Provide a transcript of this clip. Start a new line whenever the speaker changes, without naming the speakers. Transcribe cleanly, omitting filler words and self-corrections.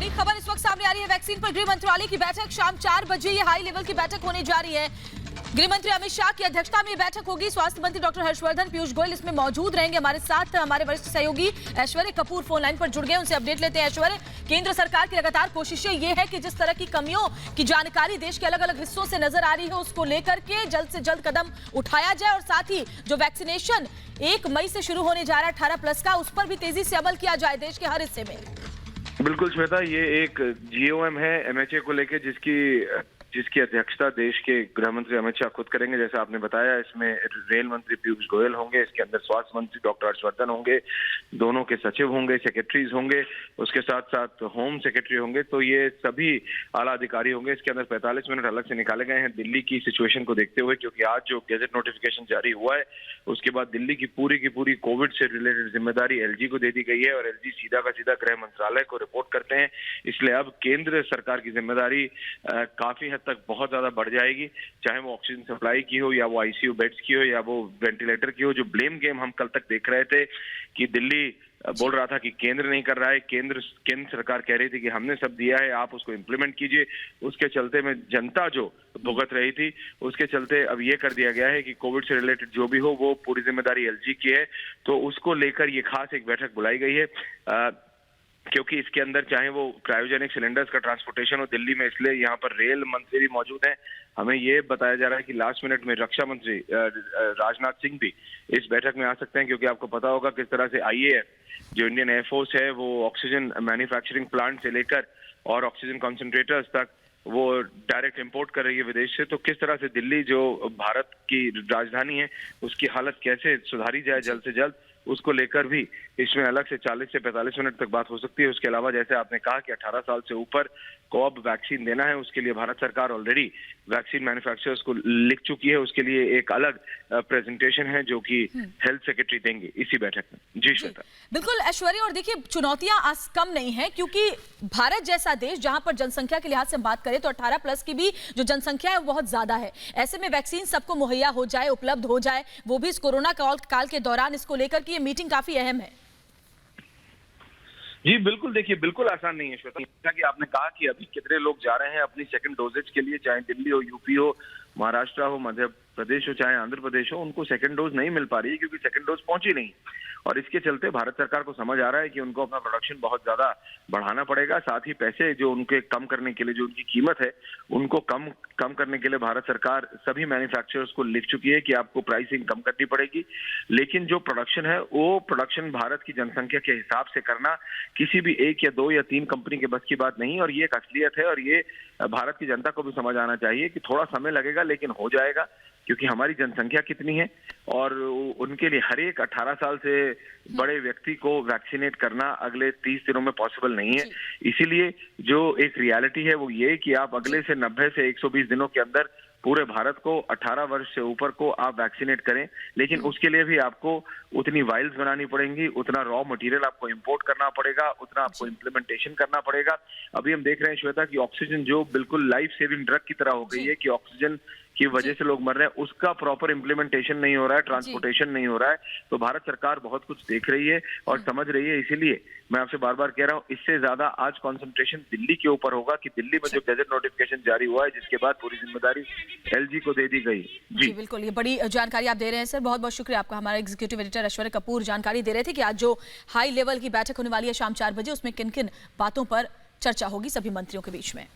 बड़ी खबर इस वक्त सामने आ रही है वैक्सीन पर गृह मंत्रालय की बैठक शाम 4 बजे ये हाई लेवल की बैठक होने जा रही है। गृह मंत्री अमित शाह की अध्यक्षता में बैठक होगी। स्वास्थ्य मंत्री डॉक्टर हर्षवर्धन, पीयूष गोयल इसमें मौजूद रहेंगे। हमारे साथ हमारे वरिष्ठ सहयोगी ऐश्वर्य कपूर फोन लाइन पर जुड़ गए, उनसे अपडेट लेते हैं। ऐश्वर्य, केंद्र सरकार की लगातार कोशिशें ये है कि जिस तरह की कमियों की जानकारी देश के अलग अलग हिस्सों से नजर आ रही है उसको लेकर के जल्द से जल्द कदम उठाया जाए और साथ ही जो वैक्सीनेशन 1 मई से शुरू होने जा रहा है 18+ का, उस पर भी तेजी से अमल किया जाए देश के हर हिस्से में।
बिल्कुल श्वेता, ये एक GOM है MHA को लेकर जिसकी अध्यक्षता देश के गृह मंत्री अमित शाह खुद करेंगे। जैसा आपने बताया, इसमें रेल मंत्री पीयूष गोयल होंगे, इसके अंदर स्वास्थ्य मंत्री डॉक्टर हर्षवर्धन होंगे, दोनों के सचिव होंगे, सेक्रेटरीज होंगे, उसके साथ साथ होम सेक्रेटरी होंगे। तो ये सभी आला अधिकारी होंगे। इसके अंदर 45 मिनट अलग से निकाले गए हैं दिल्ली की सिचुएशन को देखते हुए, क्योंकि आज जो गैजेट नोटिफिकेशन जारी हुआ है उसके बाद दिल्ली की पूरी कोविड से रिलेटेड जिम्मेदारी LG को दे दी गई है और LG सीधा का सीधा गृह मंत्रालय को रिपोर्ट करते हैं। इसलिए अब केंद्र सरकार की जिम्मेदारी काफी हद तक बहुत ज्यादा बढ़ जाएगी, चाहे वो ऑक्सीजन सप्लाई की हो या वो ICU बेड्स की हो या वो वेंटिलेटर की हो। जो ब्लेम गेम हम कल तक देख रहे थे कि दिल्ली बोल रहा था कि केंद्र नहीं कर रहा है, केंद्र सरकार कह रही थी कि हमने सब दिया है, आप उसको इम्प्लीमेंट कीजिए। उसके चलते में जनता जो भुगत रही थी, उसके चलते अब ये कर दिया गया है कि कोविड से रिलेटेड जो भी हो वो पूरी जिम्मेदारी LG की है। तो उसको लेकर ये खास एक बैठक बुलाई गई है, क्योंकि इसके अंदर चाहे वो क्रायोजेनिक सिलेंडर्स का ट्रांसपोर्टेशन हो दिल्ली में, इसलिए यहाँ पर रेल मंत्री भी मौजूद हैं। हमें ये बताया जा रहा है कि लास्ट मिनट में रक्षा मंत्री राजनाथ सिंह भी इस बैठक में आ सकते हैं, क्योंकि आपको पता होगा किस तरह से IAF जो इंडियन एयरफोर्स है वो ऑक्सीजन मैन्युफैक्चरिंग प्लांट से लेकर और ऑक्सीजन कॉन्सेंट्रेटर्स तक वो डायरेक्ट इंपोर्ट कर रही है विदेश से। तो किस तरह से दिल्ली जो भारत की राजधानी है उसकी हालत कैसे सुधारी जाए जल्द से जल्द, उसको लेकर भी इसमें अलग से 40 से 45 मिनट तक बात हो सकती है। उसके अलावा जैसे आपने कहा कि 18 साल से ऊपर को अब वैक्सीन देना है, उसके लिए भारत सरकार ऑलरेडी वैक्सीन मैन्युफैक्चरर्स को लिख चुकी है। उसके लिए एक अलग प्रेजेंटेशन है जो कि हेल्थ सेक्रेटरी देंगे इसी बैठक में। जी श्वेता।
बिल्कुल ऐश्वर्य, और देखिए चुनौतियां आज कम नहीं है, क्योंकि भारत जैसा देश जहां पर जनसंख्या के लिहाज से बात करें तो 18+ की भी जो जनसंख्या है वो बहुत ज्यादा है। ऐसे में वैक्सीन सबको मुहैया हो जाए, उपलब्ध हो जाए, वो भी इस कोरोना काल के दौरान, इसको लेकर के ये मीटिंग काफी अहम है।
जी बिल्कुल, देखिए बिल्कुल आसान नहीं है श्वेता। जैसा कि आपने कहा कि अभी कितने लोग जा रहे हैं अपनी सेकंड डोजेज के लिए, चाहे दिल्ली हो, UP हो, महाराष्ट्र हो, मध्य प्रदेश हो, चाहे आंध्र प्रदेश हो, उनको सेकंड डोज नहीं मिल पा रही है क्योंकि सेकंड डोज पहुंची नहीं। और इसके चलते भारत सरकार को समझ आ रहा है कि उनको अपना प्रोडक्शन बहुत ज्यादा बढ़ाना पड़ेगा। साथ ही पैसे जो उनके कम करने के लिए, जो उनकी कीमत है उनको कम करने के लिए भारत सरकार सभी मैन्युफैक्चरर्स को लिख चुकी है कि आपको प्राइसिंग कम करनी पड़ेगी। लेकिन जो प्रोडक्शन है वो प्रोडक्शन भारत की जनसंख्या के हिसाब से करना किसी भी 1 या 2 या 3 कंपनी के बस की बात नहीं। और ये एक असलियत है और ये भारत की जनता को भी समझ आना चाहिए कि थोड़ा समय लगेगा लेकिन हो जाएगा, क्योंकि हमारी जनसंख्या कितनी है और उनके लिए हर एक 18 साल से बड़े व्यक्ति को वैक्सीनेट करना अगले 30 दिनों में पॉसिबल नहीं है। इसीलिए जो एक रियलिटी है वो ये कि आप अगले से 90 से 120 दिनों के अंदर पूरे भारत को 18 वर्ष से ऊपर को आप वैक्सीनेट करें। लेकिन उसके लिए भी आपको उतनी वाइल्स बनानी पड़ेंगी, उतना रॉ मटेरियल आपको इंपोर्ट करना पड़ेगा, उतना आपको इम्प्लीमेंटेशन करना पड़ेगा। अभी हम देख रहे हैं श्वेता कि ऑक्सीजन जो बिल्कुल लाइफ सेविंग ड्रग की तरह हो गई है, कि ऑक्सीजन की वजह से लोग मर रहे हैं, उसका प्रॉपर इम्प्लीमेंटेशन नहीं हो रहा है, ट्रांसपोर्टेशन नहीं हो रहा है। तो भारत सरकार बहुत कुछ देख रही है और समझ रही है। इसीलिए मैं आपसे बार बार कह रहा हूँ, इससे ज्यादा आज कंसंट्रेशन दिल्ली के ऊपर होगा कि दिल्ली में जो गैजेट नोटिफिकेशन जारी हुआ है जिसके बाद पूरी जिम्मेदारी LG को दे दी गई।
जी बिल्कुल, ये बड़ी जानकारी आप दे रहे हैं सर, बहुत बहुत शुक्रिया आपका। हमारा एग्जीक्यूटिव एडिटर ऐश्वर्य कपूर जानकारी दे रहे थे कि आज जो हाई लेवल की बैठक होने वाली है शाम 4 बजे, उसमें किन किन बातों पर चर्चा होगी सभी मंत्रियों के बीच में।